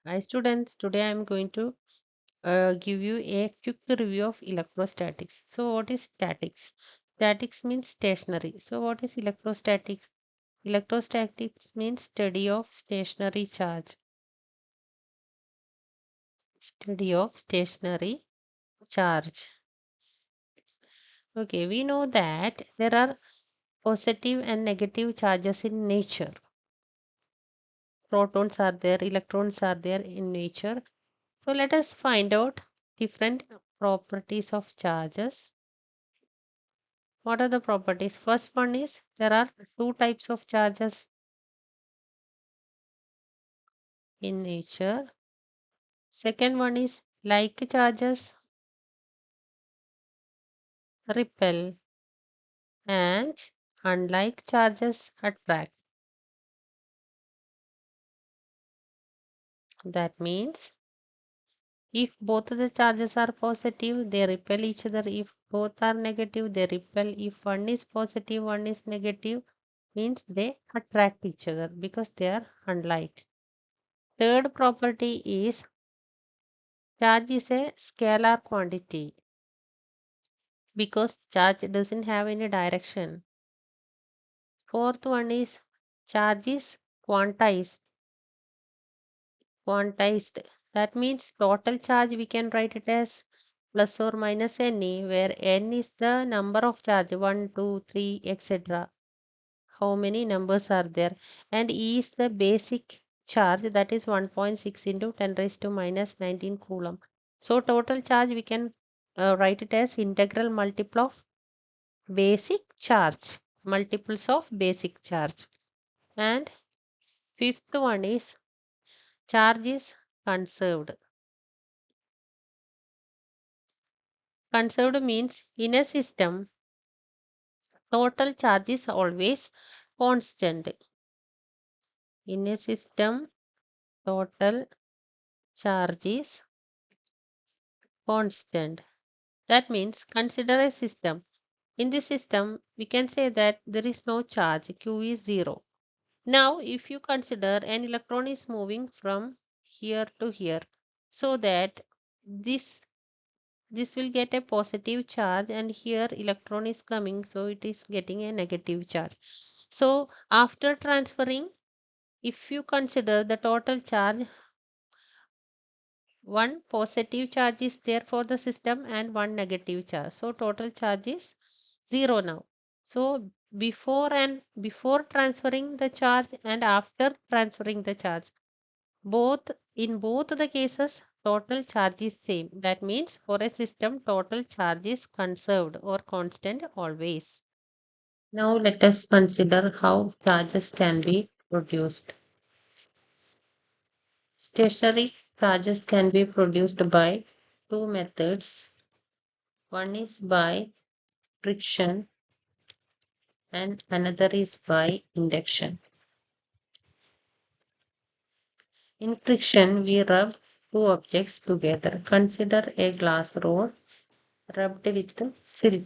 Hi students, today I am going to give you a quick review of electrostatics. So what is statics? Statics means stationary. So what is electrostatics? Electrostatics means study of stationary charge. Study of stationary charge. Okay, we know that there are positive and negative charges in nature. Protons are there, electrons are there in nature. So let us find out different properties of charges. What are the properties? First one is there are two types of charges in nature. Second one is like charges repel and unlike charges attract. That means if both the charges are positive, they repel each other. If both are negative, they repel. If one is positive, one is negative, means they attract each other because they are unlike. Third property is charge is a scalar quantity because charge doesn't have any direction. Fourth one is charge is quantized. Quantized. That means total charge we can write it as plus or minus ne, where n is the number of charge 1, 2, 3, etc. How many numbers are there? And E is the basic charge, that is 1.6 into 10 raised to minus 19 coulomb. So total charge we can write it as integral multiple of basic charge, multiples of basic charge. And fifth one is charge is conserved. Conserved means in a system total charge is always constant. In a system total charge is constant. That means consider a system. In this system we can say that there is no charge, Q is 0. Now if you consider an electron is moving from here to here, so that this this will get a positive charge and here electron is coming, so it is getting a negative charge. So after transferring, if you consider the total charge, one positive charge is there for the system and one negative charge, so total charge is 0 now. So before transferring the charge and after transferring the charge, both in both the cases total charge is same. That means for a system total charge is conserved or constant always. Now let us consider how charges can be produced. Stationary charges can be produced by two methods. One is by friction and another is by induction. In friction, we rub two objects together. Consider a glass rod rubbed with silk.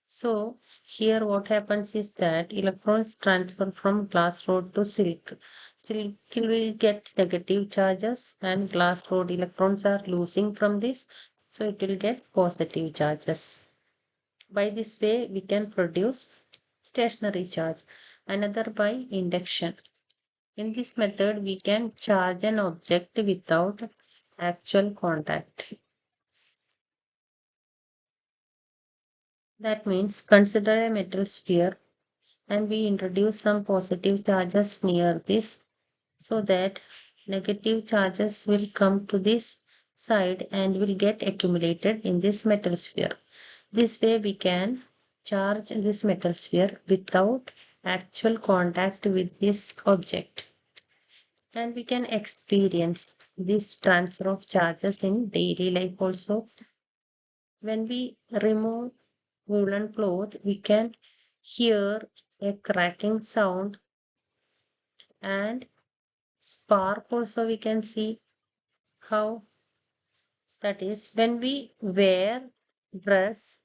So here what happens is that electrons transfer from glass rod to silk. Silk will get negative charges and glass rod electrons are losing from this. So it will get positive charges. By this way we can produce stationary charge. Another by induction. In this method we can charge an object without actual contact. That means consider a metal sphere and we introduce some positive charges near this so that negative charges will come to this side and will get accumulated in this metal sphere. This way we can charge this metal sphere without actual contact with this object. And we can experience this transfer of charges in daily life also. When we remove woolen cloth, we can hear a cracking sound and spark also we can see how that is when we wear dress,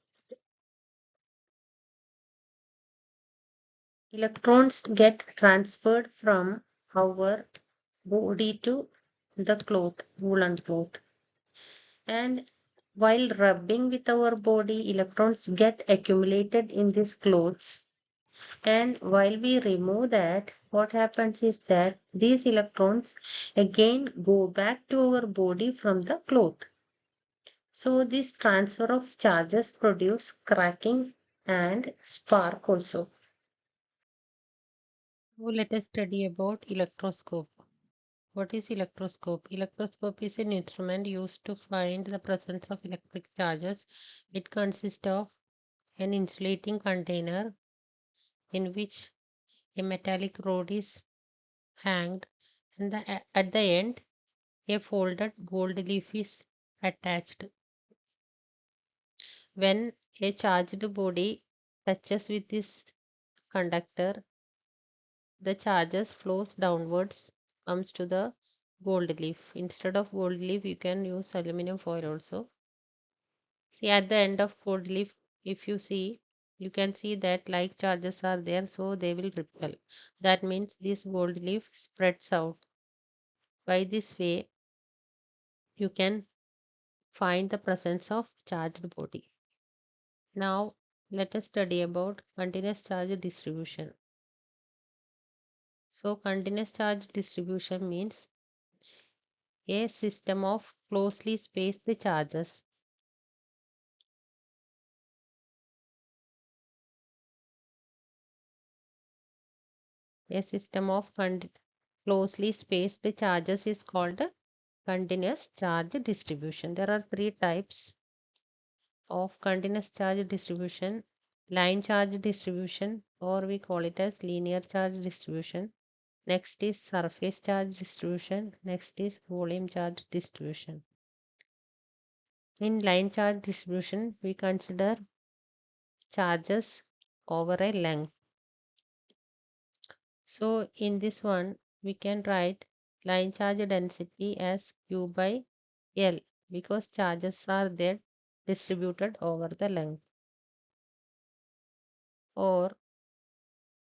electrons get transferred from our body to the cloth, woolen cloth. And while rubbing with our body, electrons get accumulated in these clothes. And while we remove that, what happens is that these electrons again go back to our body from the cloth. So this transfer of charges produce cracking and spark also. Now let us study about electroscope. What is electroscope? Electroscope is an instrument used to find the presence of electric charges. It consists of an insulating container in which a metallic rod is hanged and at the end a folded gold leaf is attached. When a charged body touches with this conductor, the charges flows downwards, comes to the gold leaf. Instead of gold leaf, you can use aluminum foil also. See at the end of gold leaf, if you see, you can see that like charges are there, so they will repel. That means this gold leaf spreads out. By this way, you can find the presence of charged body. Now, let us study about continuous charge distribution. So, continuous charge distribution means a system of closely spaced charges. A system of closely spaced charges is called continuous charge distribution. There are three types of continuous charge distribution: line charge distribution, or we call it as linear charge distribution. Next is surface charge distribution. Next is volume charge distribution. In line charge distribution, we consider charges over a length. So in this one, we can write line charge density as Q by L because charges are there distributed over the length. Or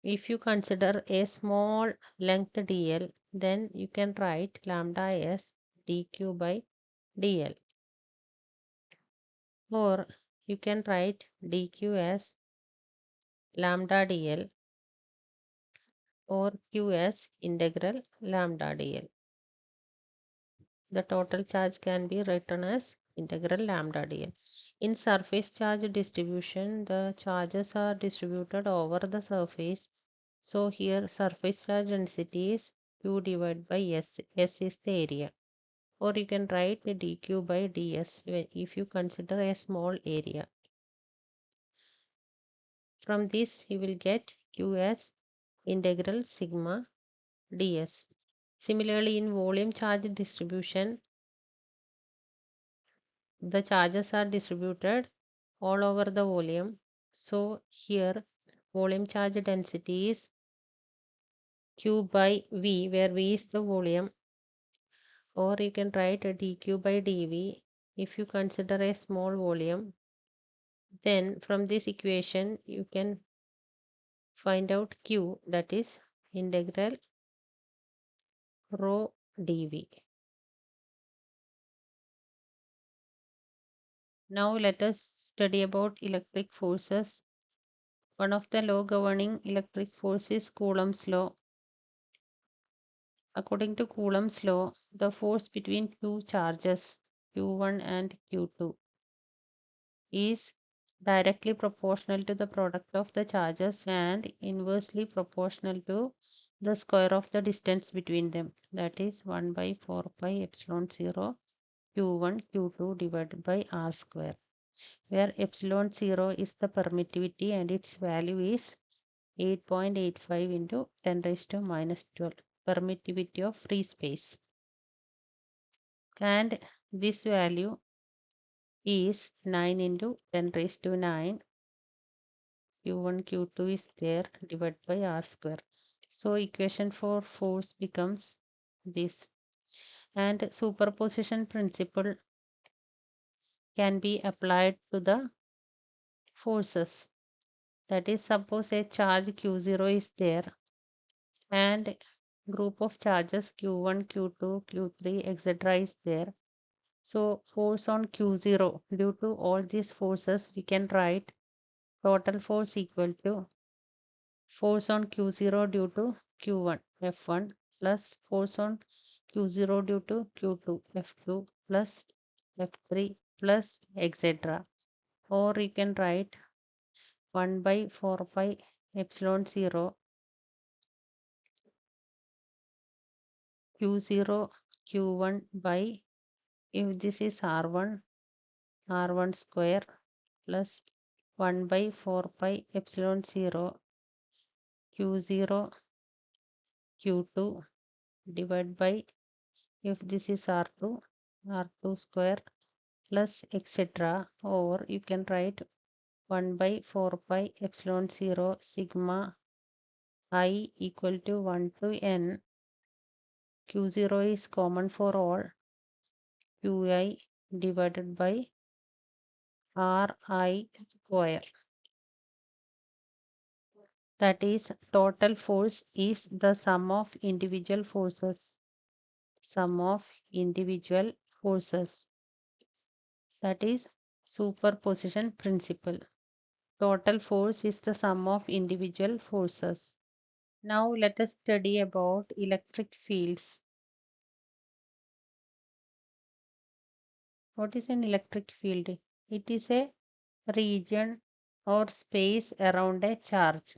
if you consider a small length dl, then you can write lambda as dq by dl. Or you can write dq as lambda dl or q as integral lambda dl. The total charge can be written as integral lambda dl. In surface charge distribution, the charges are distributed over the surface. So here surface charge density is Q divided by S. S is the area. Or you can write dq by ds if you consider a small area. From this you will get Q as integral sigma ds. Similarly, in volume charge distribution, the charges are distributed all over the volume. So here volume charge density is Q by V, where V is the volume, or you can write dq by dv if you consider a small volume. Then from this equation you can find out q, that is integral rho dv. Now let us study about electric forces. One of the law governing electric force is Coulomb's law. According to Coulomb's law, the force between two charges q1 and q2 is directly proportional to the product of the charges and inversely proportional to the square of the distance between them, that is 1 by 4 pi epsilon 0 q1 q2 divided by r square, where epsilon 0 is the permittivity and its value is 8.85 into 10 raised to minus 12, permittivity of free space, and this value is 9 into 10 raised to 9. q1 q2 is there divided by r square. So equation for force becomes this, and superposition principle can be applied to the forces. That is, suppose a charge q0 is there and group of charges Q1, Q2, Q3, etc. is there. So force on Q0, due to all these forces, we can write total force equal to force on Q0 due to Q1, F1, plus force on Q0 due to Q2, F2, plus F3, plus etc. Or you can write 1 by 4 pi epsilon 0 Q0 Q1 by, if this is R1 square, plus 1 by 4 pi epsilon 0 Q0 Q2 divided by, if this is R2 square, plus etc. Or you can write 1 by 4 pi epsilon 0 sigma I equal to 1 to n. Q0 is common for all, Qi divided by Ri square. That is, total force is the sum of individual forces. Sum of individual forces. That is superposition principle. Total force is the sum of individual forces. Now let us study about electric fields. What is an electric field? It is a region or space around a charge.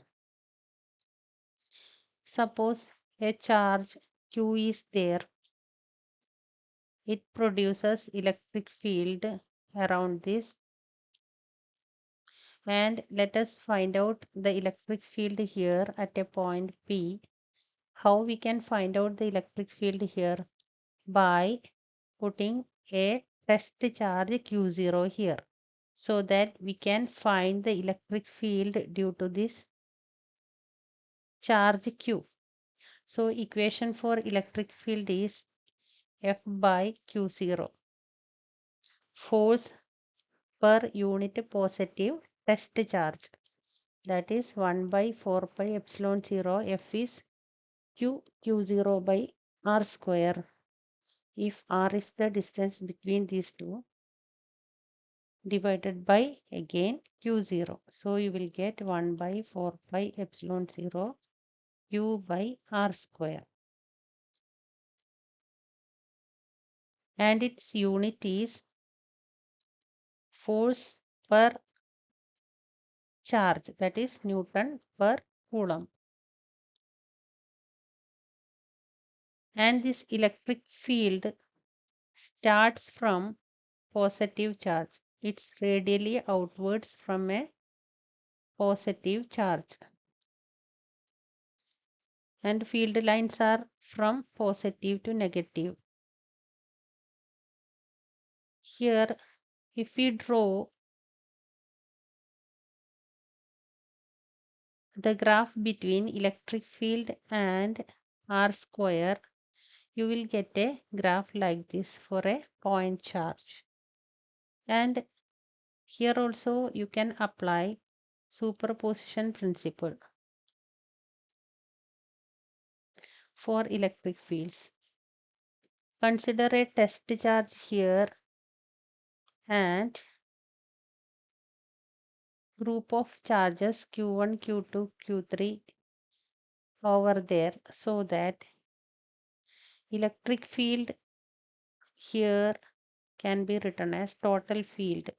Suppose a charge Q is there. It produces electric field around this, and let us find out the electric field here at a point P. How we can find out the electric field here? By putting a test charge Q0 here, so that we can find the electric field due to this charge Q. So equation for electric field is F by Q0. Force per unit positive test charge, that is 1 by 4 pi epsilon 0. F is Q0 by R square. If R is the distance between these two, divided by again Q0. So you will get 1 by 4 pi epsilon 0 Q by R square. And its unit is force per charge, that is Newton per Coulomb. And this electric field starts from positive charge. It's radially outwards from a positive charge. And field lines are from positive to negative. Here, if we draw the graph between electric field and R square, you will get a graph like this for a point charge. And here also you can apply superposition principle for electric fields. Consider a test charge here and group of charges Q1, Q2, Q3 over there, so that electric field here can be written as total field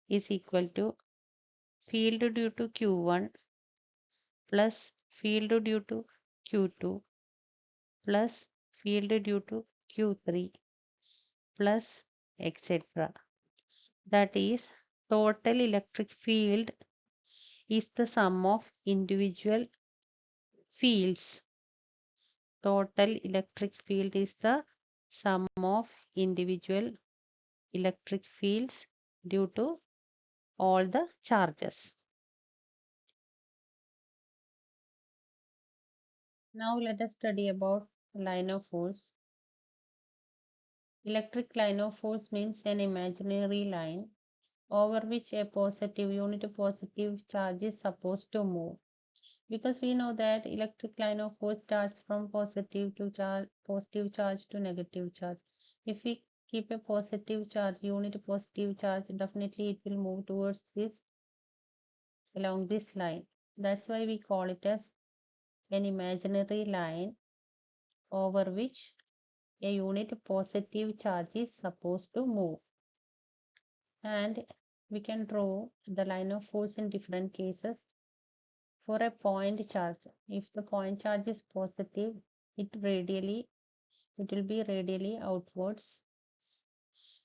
is equal to field due to Q1 plus field due to Q2 plus field due to Q3 plus etc. That is, total electric field is the sum of individual fields. Total electric field is the sum of individual electric fields due to all the charges. Now let us study about line of force. Electric line of force means an imaginary line over which a positive unit positive charge is supposed to move. Because we know that electric line of force starts from positive charge to negative charge. If we keep a positive charge, unit positive charge, definitely it will move towards this along this line. That's why we call it as an imaginary line over which a unit positive charge is supposed to move. And we can draw the line of force in different cases. For a point charge, if the point charge is positive, it will be radially outwards,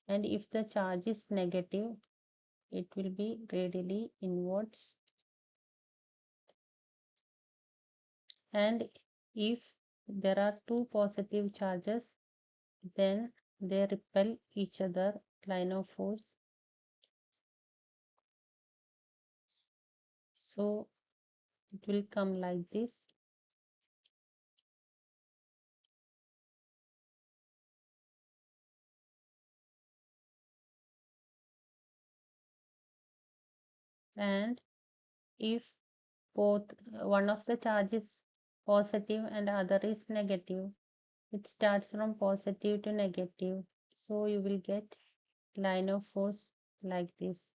and if the charge is negative, it will be radially inwards. And if there are two positive charges, then they repel each other line of force. So it will come like this. And if both one of the charges is positive and other is negative, it starts from positive to negative. So you will get line of force like this.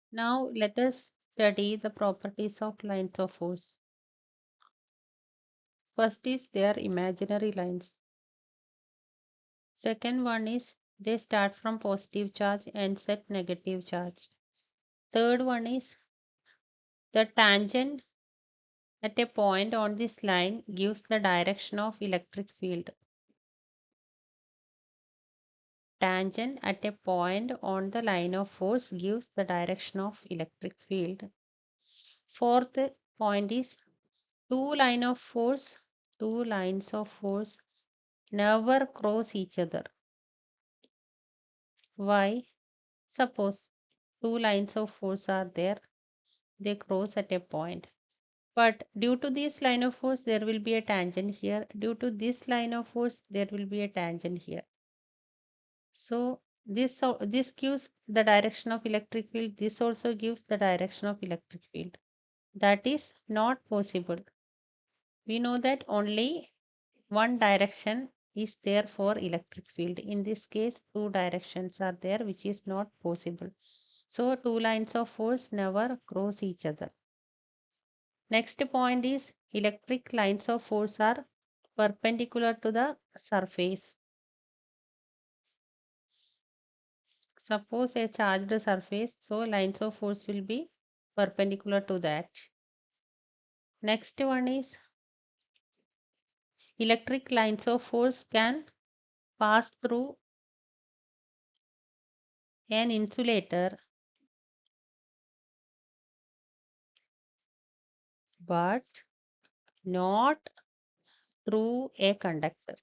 Now let us study the properties of lines of force. First is their imaginary lines. Second one is they start from positive charge and set negative charge. Third one is the tangent at a point on this line gives the direction of electric field. Tangent at a point on the line of force gives the direction of electric field. Fourth point is two lines of force never cross each other. Why? Suppose two lines of force are there, they cross at a point. But due to this line of force, there will be a tangent here. Due to this line of force, there will be a tangent here. So this gives the direction of electric field. This also gives the direction of electric field. That is not possible. We know that only one direction is there for electric field. In this case, two directions are there, which is not possible. So two lines of force never cross each other. Next point is electric lines of force are perpendicular to the surface. Suppose a charged surface, so lines of force will be perpendicular to that. Next one is electric lines of force can pass through an insulator but not through a conductor.